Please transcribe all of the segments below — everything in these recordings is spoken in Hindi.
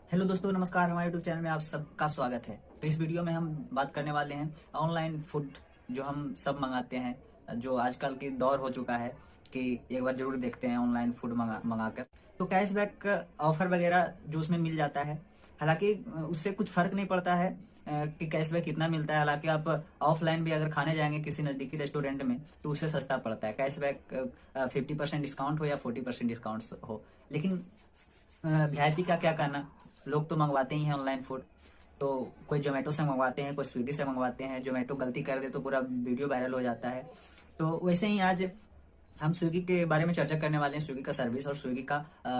हेलो दोस्तों, नमस्कार। हमारे यूट्यूब चैनल में आप सबका स्वागत है। तो इस वीडियो में हम बात करने वाले हैं ऑनलाइन फूड जो हम सब मंगाते हैं, जो आजकल की दौर हो चुका है कि एक बार जरूर देखते हैं ऑनलाइन फूड मंगा कर। तो कैशबैक ऑफर वगैरह जो उसमें मिल जाता है, हालांकि उससे कुछ फ़र्क नहीं पड़ता है कि कैशबैक कितना मिलता है। हालांकि आप ऑफलाइन भी अगर खाने जाएंगे किसी नज़दीकी रेस्टोरेंट में तो उससे सस्ता पड़ता है। कैशबैक 50% डिस्काउंट हो या 40% डिस्काउंट हो, लेकिन वीआईपी का क्या कहना। लोग तो मंगवाते ही हैं ऑनलाइन फूड। तो कोई जोमेटो से मंगवाते हैं, कोई स्विगी से मंगवाते हैं। जोमेटो गलती कर दे तो पूरा वीडियो वायरल हो जाता है। तो वैसे ही आज हम स्विगी के बारे में चर्चा करने वाले हैं, स्विगी का सर्विस और स्विगी का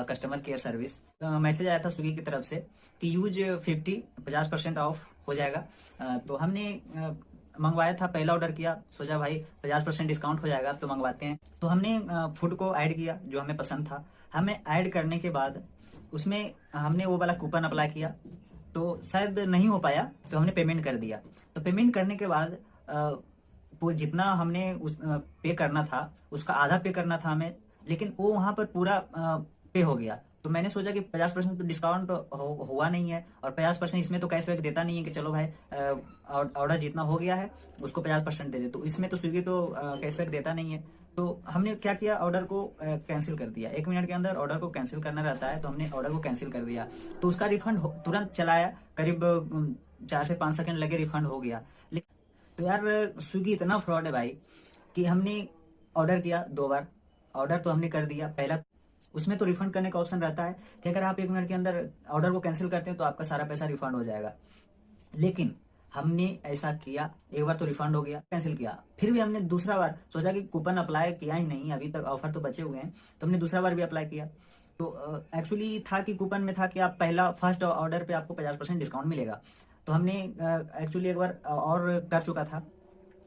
कस्टमर केयर सर्विस। मैसेज आया था स्विगी की तरफ से कि यूज 50% ऑफ हो जाएगा। तो हमने मंगवाया था, पहला ऑर्डर किया, सोचा भाई 50% डिस्काउंट हो जाएगा तो मंगवाते हैं। तो हमने फूड को ऐड किया जो हमें पसंद था। हमें ऐड करने के बाद उसमें हमने वो वाला कूपन अप्लाई किया, तो शायद नहीं हो पाया, तो हमने पेमेंट कर दिया। तो पेमेंट करने के बाद वो जितना हमने पे करना था उसका आधा पे करना था हमें, लेकिन वो वहाँ पर पूरा पे हो गया। तो मैंने सोचा कि 50% तो डिस्काउंट हुआ नहीं है, और 50% इसमें तो कैशबैक देता नहीं है कि चलो भाई ऑर्डर जितना हो गया है उसको 50% दे दे। तो इसमें तो स्विगी तो कैशबैक देता नहीं है। तो हमने क्या किया, ऑर्डर को कैंसिल कर दिया। 1 मिनट के अंदर ऑर्डर को कैंसिल करना रहता है, तो हमने ऑर्डर को कैंसिल कर दिया। तो उसका रिफंड तुरंत चला आया, करीब 4 से 5 सेकंड लगे, रिफंड हो गया। तो यार स्विगी इतना फ्रॉड है भाई कि हमने ऑर्डर किया 2 बार। ऑर्डर तो हमने कर दिया पहला, उसमें तो रिफंड करने का ऑप्शन रहता है कि अगर आप 1 मिनट के अंदर ऑर्डर को कैंसिल करते हैं तो आपका सारा पैसा रिफंड हो जाएगा। लेकिन हमने ऐसा किया, एक बार तो रिफंड हो गया, कैंसिल किया, फिर भी हमने दूसरा बार सोचा कि कूपन अप्लाई किया ही नहीं, अभी तक ऑफर तो बचे हुए हैं, तो हमने दूसरा बार भी अप्लाई किया। तो एक्चुअली था कि कूपन में था कि आप पहला फर्स्ट ऑर्डर पे आपको 50% डिस्काउंट मिलेगा। तो हमने एक्चुअली एक बार और कर चुका था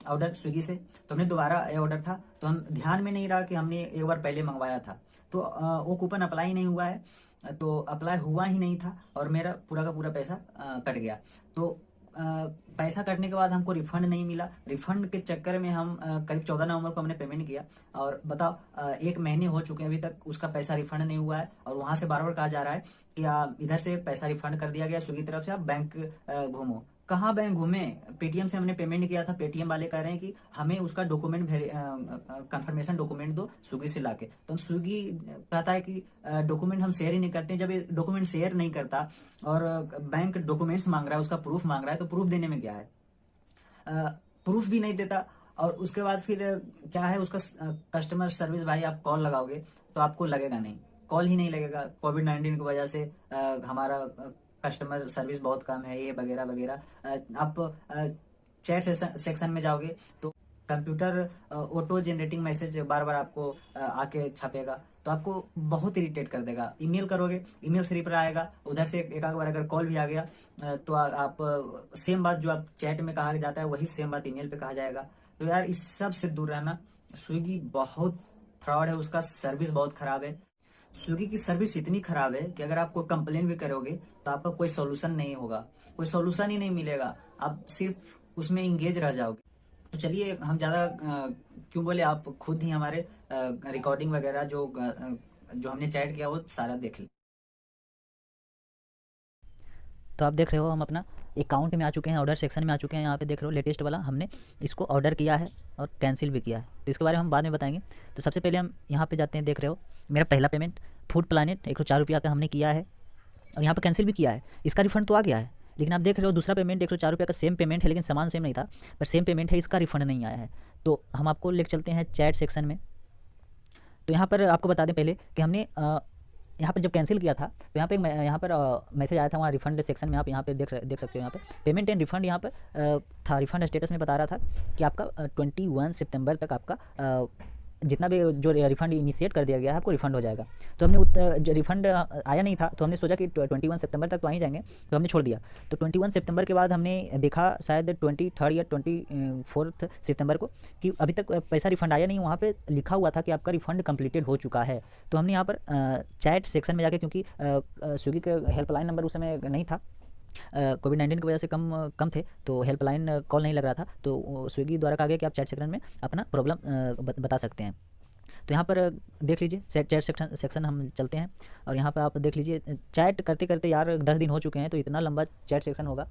ऑर्डर स्विगी से, तो हमने दोबारा ये ऑर्डर था, तो हम ध्यान में नहीं रहा कि हमने एक बार पहले मंगवाया था। तो वो कूपन अप्लाई नहीं हुआ है, तो अप्लाई हुआ ही नहीं था और मेरा पूरा का पूरा पैसा कट गया। तो अ, पैसा कटने के बाद हमको रिफंड नहीं मिला। रिफंड के चक्कर में हम करीब 14 नवंबर को हमने पेमेंट किया, और बताओ 1 महीने हो चुके हैं, अभी तक उसका पैसा रिफंड नहीं हुआ है। और वहां से बार बार कहा जा रहा है कि इधर से पैसा रिफंड कर दिया गया स्विगी तरफ से, आप बैंक घूमो। कहाँ बैंक घूमे? पेटीएम से हमने पेमेंट किया था, पेटीएम वाले कह रहे हैं कि हमें उसका डॉक्यूमेंट कंफर्मेशन डॉक्यूमेंट दो स्विगी से लाके। तो हम स्विगी कहता है कि डॉक्यूमेंट हम शेयर ही नहीं करते। जब ये डॉक्यूमेंट शेयर नहीं करता और बैंक डॉक्यूमेंट्स मांग रहा है, उसका प्रूफ मांग रहा है, तो प्रूफ देने में क्या है? प्रूफ भी नहीं देता। और उसके बाद फिर क्या है, उसका कस्टमर सर्विस भाई आप कॉल लगाओगे तो आपको लगेगा नहीं, कॉल ही नहीं लगेगा। कोविड-19 की वजह से हमारा कस्टमर सर्विस बहुत कम है, ये वगैरह वगैरह। आप चैट सेक्शन में जाओगे तो कंप्यूटर ऑटो जनरेटिंग मैसेज बार बार आपको आके छापेगा, तो आपको बहुत इरिटेट कर देगा। ईमेल करोगे, ईमेल से रिप्लाई आएगा, उधर से एक आध बार अगर कॉल भी आ गया तो आप सेम बात जो आप चैट में कहा जाता है वही सेम बात ईमेल पे कहा जाएगा। तो यार इस सब से दूर रहना। स्विगी बहुत फ्रॉड है, उसका सर्विस बहुत खराब है। स्विगी की सर्विस इतनी खराब है कि अगर आप कोई कंप्लेन भी करोगे तो आपका कोई सोल्यूशन नहीं होगा, कोई सोल्यूशन ही नहीं मिलेगा, आप सिर्फ उसमें इंगेज रह जाओगे। तो चलिए हम ज़्यादा क्यों बोले, आप खुद ही हमारे रिकॉर्डिंग वगैरह जो हमने चैट किया वो सारा देख लें। तो आप देख रहे हो हम अपना अकाउंट में आ चुके हैं, ऑर्डर सेक्शन में आ चुके हैं। यहाँ पे देख रहे हो लेटेस्ट वाला हमने इसको ऑर्डर किया है और कैंसिल भी किया है, तो इसके बारे में हम बाद में बताएंगे। तो सबसे पहले हम यहाँ पे जाते हैं, देख रहे हो मेरा पहला पेमेंट फूड प्लानेट 104 रुपया का हमने किया है और यहाँ पे कैंसिल भी किया है। इसका रिफंड तो आ गया है, लेकिन आप देख रहे हो दूसरा पेमेंट 104 रुपया का सेम पेमेंट है, लेकिन सामान सेम नहीं था, पर सेम पेमेंट है, इसका रिफंड नहीं आया है। तो हम आपको लेकर चलते हैं चैट सेक्शन में। तो यहाँ पर आपको बता दें पहले कि हमने यहाँ पर जब कैंसिल किया था तो यहाँ पे यहाँ पर मैसेज आया था वहाँ रिफंड सेक्शन में। आप यहाँ पे देख सकते हो, यहाँ पे पेमेंट एंड रिफंड यहाँ पर था। रिफंड स्टेटस में बता रहा था कि आपका 21 सितंबर तक आपका जितना भी जो रिफंड इनिशिएट कर दिया गया है आपको रिफंड हो जाएगा। तो हमने जो रिफंड आया नहीं था, तो हमने सोचा कि 21 सितंबर तक तो आ ही जाएंगे, तो हमने छोड़ दिया। तो 21 सितंबर के बाद हमने देखा शायद 23 या 24 सितंबर को कि अभी तक पैसा रिफंड आया नहीं। वहाँ पे लिखा हुआ था कि आपका रिफंड कंप्लीटेड हो चुका है। तो हमने यहाँ पर चैट सेक्शन में जाके, क्योंकि स्विगी का हेल्पलाइन नंबर उस समय नहीं था, कोविड-19 की वजह से कम कम थे, तो हेल्पलाइन कॉल नहीं लग रहा था, तो स्विगी द्वारा कहा गया कि आप चैट सेक्शन में अपना प्रॉब्लम बता सकते हैं। तो यहाँ पर देख लीजिए चैट सेक्शन हम चलते हैं और यहाँ पर आप देख लीजिए चैट करते करते यार 10 दिन हो चुके हैं, तो इतना लंबा चैट सेक्शन होगा।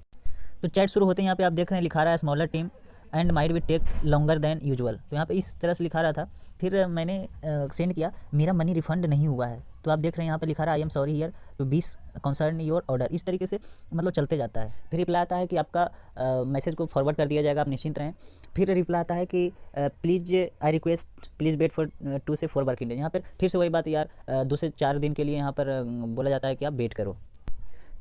तो चैट शुरू होते हैं यहाँ पे आप देख रहे हैं लिखा रहा है smaller team and might be take longer than usual. तो यहाँ पे इस तरह से लिखा रहा था। फिर मैंने सेंड किया, मेरा मनी रिफंड नहीं हुआ है। तो आप देख रहे हैं यहाँ पे लिखा रहा है I am sorry hear to बीस कंसर्न योर ऑर्डर। इस तरीके से मतलब चलते जाता है। फिर रिप्लाई आता है कि आपका मैसेज को फॉरवर्ड कर दिया जाएगा, आप निश्चिंत रहें। फिर रिप्लाई आता है कि please I request please wait for 2 से 4 वर्किंग डे। यहाँ पर फिर से वही बात यार 2 से 4 दिन के लिए यहाँ पर बोला जाता है कि आप वेट करो।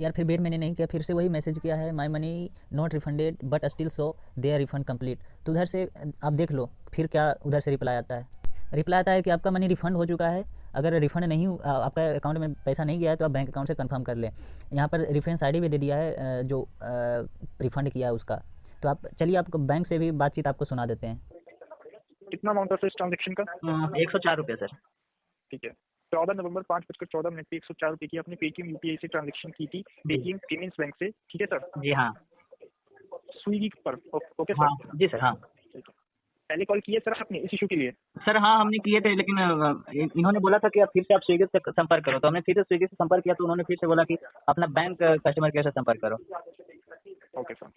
यार फिर वेट मैंने नहीं किया, फिर से वही मैसेज किया है my money not refunded but still so there refund complete. तो उधर से आप देख लो फिर क्या उधर से रिप्लाई आता है। रिप्लाई आता है कि आपका मनी रिफंड हो चुका है, अगर रिफंड नहीं आपका अकाउंट में पैसा नहीं गया है तो आप बैंक अकाउंट से कंफर्म कर लें। यहाँ पर रेफरेंस आईडी भी दे दिया है जो रिफंड किया है उसका। तो आप चलिए आपको बैंक से भी बातचीत आपको सुना देते हैं। कितना अमाउंट था इस ट्रांजेक्शन का? 104 रुपये सर। ठीक है, 14 नवंबर 5:14 पे 104 रुपये की आपने पेटीएम यूपीआई से ट्रांजेक्शन की थी, पेटीएम पेमेंट्स बैंक से। ठीक है सर? जी हाँ। स्विगी पर। ओके हाँ सर। जी सर। हाँ ठीक है, पहले कॉल किए सर आपने इस इशू के लिए? सर हाँ हमने किए थे, लेकिन इन्होंने बोला था कि आप फिर से आप स्विगी से संपर्क करो। तो हमने फिर से स्विगी से संपर्क किया तो उन्होंने फिर से बोला कि अपना बैंक कस्टमर केयर से संपर्क करो। Okay sir.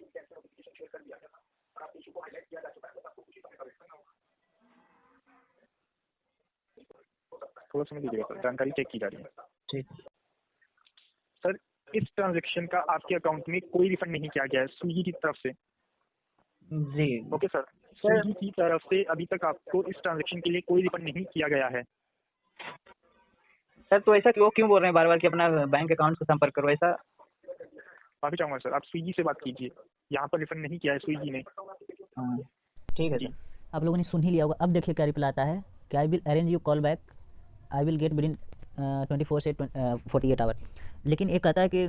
थोड़ा समय दीजिएगा सर, जानकारी चेक की जा रही है। ठीक सर, इस ट्रांजेक्शन का आपके अकाउंट में कोई रिफंड नहीं किया गया है स्विगी की तरफ से। जी। ओके सर, स्विगी की तरफ से अभी तक आपको इस ट्रांजेक्शन के लिए कोई रिफंड नहीं किया गया है। सर तो ऐसा क्यों बोल रहे हैं बार बार कि अपना बैंक अकाउंट से संपर्क करो? ऐसा माफी चाहूंगा सर, आप स्विगी से बात कीजिए, यहाँ पर रिफंड नहीं किया है स्विगी ने। हाँ ठीक है सर। आप लोगों ने सुन ही लिया होगा। अब देखिए क्या रिप्लाई आता है कि I will arrange you call back, I will get within 24 से 48 आवर। लेकिन एक कहता है कि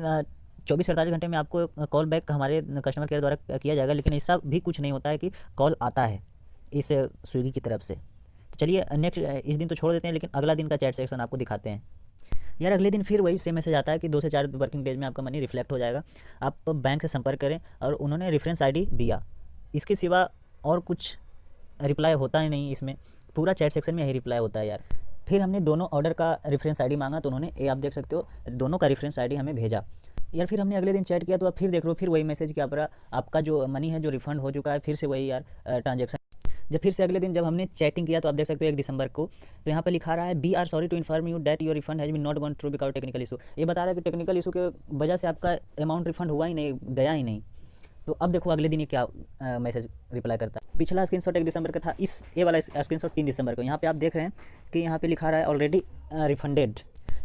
24-48 घंटे में आपको कॉल बैक हमारे कस्टमर केयर द्वारा किया जाएगा, लेकिन ऐसा भी कुछ नहीं होता है कि कॉल आता है इस स्विगी की तरफ से। तो चलिए नेक्स्ट इस दिन तो छोड़ देते हैं, लेकिन अगला दिन का चैट सेक्शन आपको दिखाते हैं। यार अगले दिन फिर वही सेम मैसेज आता है कि 2 से 4 वर्किंग डेज में आपका मनी रिफ्लेक्ट हो जाएगा, आप बैंक से संपर्क करें। और उन्होंने रेफरेंस आईडी दिया, इसके सिवा और कुछ रिप्लाई होता ही नहीं इसमें। पूरा चैट सेक्शन में यही रिप्लाई होता है यार। फिर हमने दोनों ऑर्डर का रेफरेंस आईडी मांगा तो उन्होंने ये आप देख सकते हो दोनों का रेफरेंस आईडी हमें भेजा। यार फिर हमने अगले दिन चैट किया तो आप फिर देख लो, फिर वही मैसेज कि आपका जो मनी है जो रिफंड हो चुका है। फिर से वही यार ट्रांजेक्शन। जब फिर से अगले दिन जब हमने चैटिंग किया तो आप देख सकते हो 1 दिसंबर को, तो यहाँ पे लिखा रहा है be are sorry to inform you that your refund has been not gone through because technical issue. ये बता रहा है कि टेक्निकल इशू के वजह से आपका अमाउंट रिफंड हुआ ही नहीं, गया ही नहीं। तो अब देखो अगले दिन ये क्या मैसेज रिप्लाई करता है। पिछला स्क्रीनशॉट 1 दिसंबर का था, ये वाला स्क्रीनशॉट 3 दिसंबर को। यहाँ पे आप देख रहे हैं कि यहाँ पे लिखा रहा है ऑलरेडी रिफंडेड।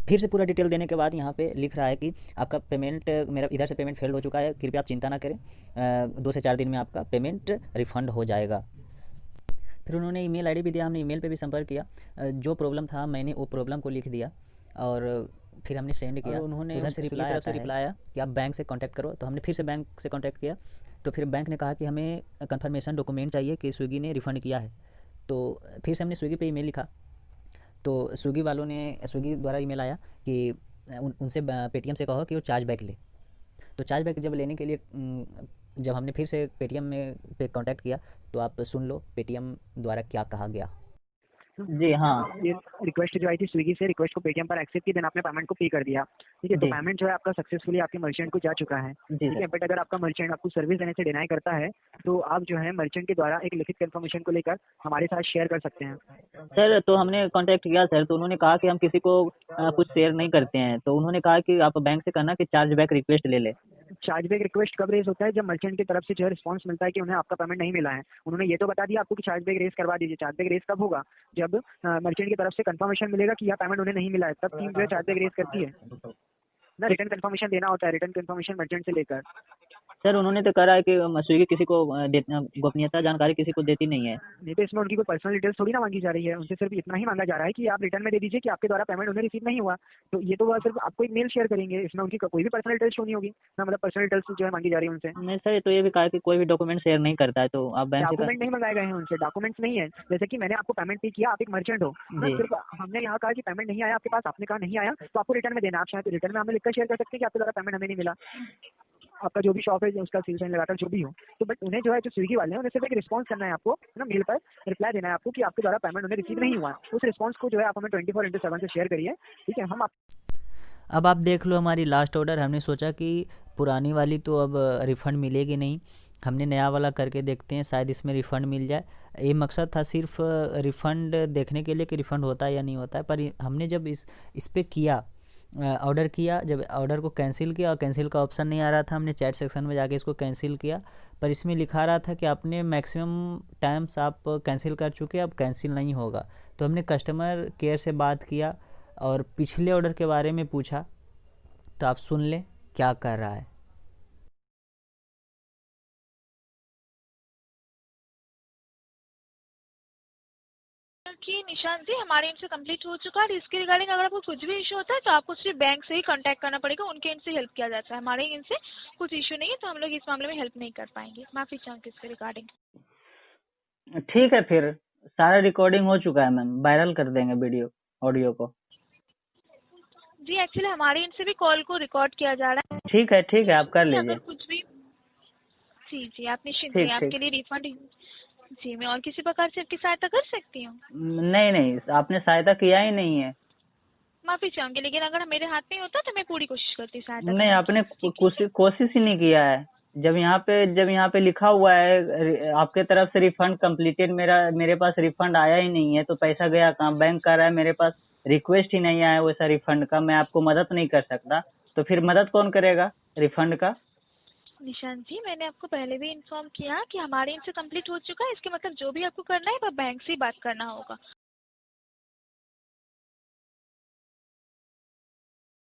फिर से पूरा डिटेल देने के बाद यहाँ पे लिख रहा है कि आपका पेमेंट, मेरा इधर से पेमेंट फेल्ड हो चुका है, कृपया आप चिंता ना करें, 2 से 4 दिन में आपका पेमेंट रिफंड हो जाएगा। फिर उन्होंने ईमेल आईडी भी दिया, हमने ईमेल पे भी संपर्क किया। जो प्रॉब्लम था मैंने वो प्रॉब्लम को लिख दिया और फिर हमने सेंड किया। उन्होंने उधर से रिप्लाई आया कि आप बैंक से कांटेक्ट करो। तो हमने फिर से बैंक से कांटेक्ट किया तो फिर बैंक ने कहा कि हमें कंफर्मेशन डॉक्यूमेंट चाहिए कि स्विगी ने रिफ़ंड किया है। तो फिर से हमने स्विगी पे ईमेल लिखा तो स्विगी द्वारा ईमेल आया कि उनसे पेटीएम से कहो कि वो चार्ज बैक ले। तो चार्ज बैक जब लेने के लिए जब हमने फिर से पेटीएम में पे कांटेक्ट किया तो आप सुन लो पेटीएम द्वारा क्या कहा गया। जी हाँ, ये रिक्वेस्ट जो आई थी स्विगी से, रिक्वेस्ट को पेटीएम पर एक्सेप्ट की, देन आपने पेमेंट को पे कर दिया। ठीक है, तो पेमेंट जो है आपका सक्सेसफुली आपके मर्चेंट को जा चुका है। ठीक है, बट अगर आपका मर्चेंट आपको सर्विस देने से डिनाई करता है तो आप जो है मर्चेंट के द्वारा एक लिखित कंफर्मेशन को लेकर हमारे साथ शेयर कर सकते हैं। सर तो हमने कांटेक्ट किया सर, तो उन्होंने कहा कि हम किसी को कुछ शेयर नहीं करते हैं। तो उन्होंने कहा कि आप बैंक से करना कि चार्ज बैक रिक्वेस्ट ले ले। चार्ज बैक रिक्वेस्ट कब रेज होता है? जब मर्चेंट की तरफ से जो है रिस्पांस मिलता है कि उन्हें आपका पेमेंट नहीं मिला है। उन्होंने ये तो बता दिया आपको कि चार्ज बैक रेज करवा दीजिए। चार्ज बैक रेज कब होगा? जब मर्चेंट की तरफ से कंफर्मेशन मिलेगा कि यह पेमेंट उन्हें नहीं मिला है, तब टीम जो है चार्ज बैक रेज करती है ना। रिटर्न कंफर्मेशन देना होता है, रिटर्न कंफर्मेशन मर्चेंट से लेकर। सर उन्होंने तो कहा है कि स्विगी किसी को गोपनीयता जानकारी किसी को देती नहीं है। नहीं तो इसमें उनकी कोई पर्सनल डिटेल्स थोड़ी ना मांगी जा रही है, उनसे सिर्फ इतना ही मांगा जा रहा है कि आप रिटर्न में दे दीजिए कि आपके द्वारा पेमेंट उन्हें रिसीव नहीं हुआ। तो ये तो वह सिर्फ आपको एक मेल शेयर करेंगे, इसमें उनकी कोई भी पर्सनल डिटेल्स शो नहीं होगी ना, मतलब पर्सनल डिटेल्स जो है मांगी जा रही है उनसे। नहीं सर, तो ये भी कहा कि कोई भी डॉक्यूमेंट शेयर नहीं करता है, तो आप बैंक से डॉक्यूमेंट नहीं मंगाए गए हैं उनसे, डॉक्यूमेंट्स नहीं है। जैसे कि मैंने आपको पेमेंट पे किया, आप एक मर्चेंट हो, सिर्फ हमने यहाँ कहा कि पेमेंट नहीं आया आपके पास, आपने कहा नहीं आया, तो आपको रिटर्न में देना। आप शायद रिटर्न में हमें लिखकर शेयर कर सकते हैं कि आपके द्वारा पेमेंट हमें नहीं मिला। आपका जो भी शॉप है उसका सील साइन लगाकर जो भी हो, तो बट उन्हें जो है जो स्विगी वाले हैं उन्हें सिर्फ एक रिस्पॉन्स करना है आपको, है ना, मेल पर रिप्लाई देना है आपको कि आपके द्वारा पेमेंट उन्हें रिसीव नहीं हुआ। उस रिस्पॉन्स को जो है आप हमें 24/7 से शेयर करिए, ठीक है। हम अब आप देख लो हमारी लास्ट ऑर्डर, हमने सोचा कि पुरानी वाली तो अब रिफ़ंड मिलेगी नहीं, हमने नया वाला करके देखते हैं, शायद इसमें रिफ़ंड मिल जाए। ये मकसद था सिर्फ रिफ़ंड देखने के लिए कि रिफ़ंड होता है या नहीं होता है। पर हमने जब इस पे किया, ऑर्डर किया, जब ऑर्डर को कैंसिल किया और कैंसिल का ऑप्शन नहीं आ रहा था, हमने चैट सेक्शन में जाके इसको कैंसिल किया, पर इसमें लिखा रहा था कि आपने मैक्सिमम टाइम्स आप कैंसिल कर चुके, अब कैंसिल नहीं होगा। तो हमने कस्टमर केयर से बात किया और पिछले ऑर्डर के बारे में पूछा, तो आप सुन लें क्या कर रहा है। कि निशांत जी हमारे एंड से कंप्लीट हो चुका है। इसके रिगार्डिंग अगर आपको कुछ भी इशू होता है तो आपको सिर्फ बैंक से ही कांटेक्ट करना पड़ेगा, उनके एंड से हेल्प किया जाता है। हमारे एंड से कुछ इशू नहीं है, तो हम लोग इस मामले में हेल्प नहीं कर पाएंगे। माफी चाहूंगी इसके रिगार्डिंग। ठीक है, फिर सारा रिकॉर्डिंग हो चुका है मैम, वायरल कर देंगे वीडियो ऑडियो को। जी एक्चुअली हमारे एंड से भी कॉल को रिकॉर्ड किया जा रहा है। ठीक है, आप कर लीजिए। अगर कुछ भी जी आप निश्चिंत ठीक रहिए, आपके लिए रिफंड। जी मैं और किसी प्रकार से आपकी सहायता कर सकती हूँ? नहीं, आपने सहायता किया ही नहीं है। माफी चाहूंगी, लेकिन अगर मेरे हाथ में होता तो मैं पूरी कोशिश करती सहायता नहीं, आपने कोशिश ही नहीं किया है। जब यहाँ पे लिखा हुआ है आपके तरफ से रिफंड कंप्लीटेड, मेरे पास रिफंड आया ही नहीं है, तो पैसा गया कहाँ? बैंक कह रहा है मेरे पास रिक्वेस्ट ही नहीं आया वैसा रिफंड का, मैं आपको मदद नहीं कर सकता, तो फिर मदद कौन करेगा रिफंड का? निशांत जी मैंने आपको पहले भी इन्फॉर्म किया कि हमारे इनसे कंप्लीट हो चुका है। इसके मतलब जो भी आपको करना है वह बैंक से ही बात करना होगा।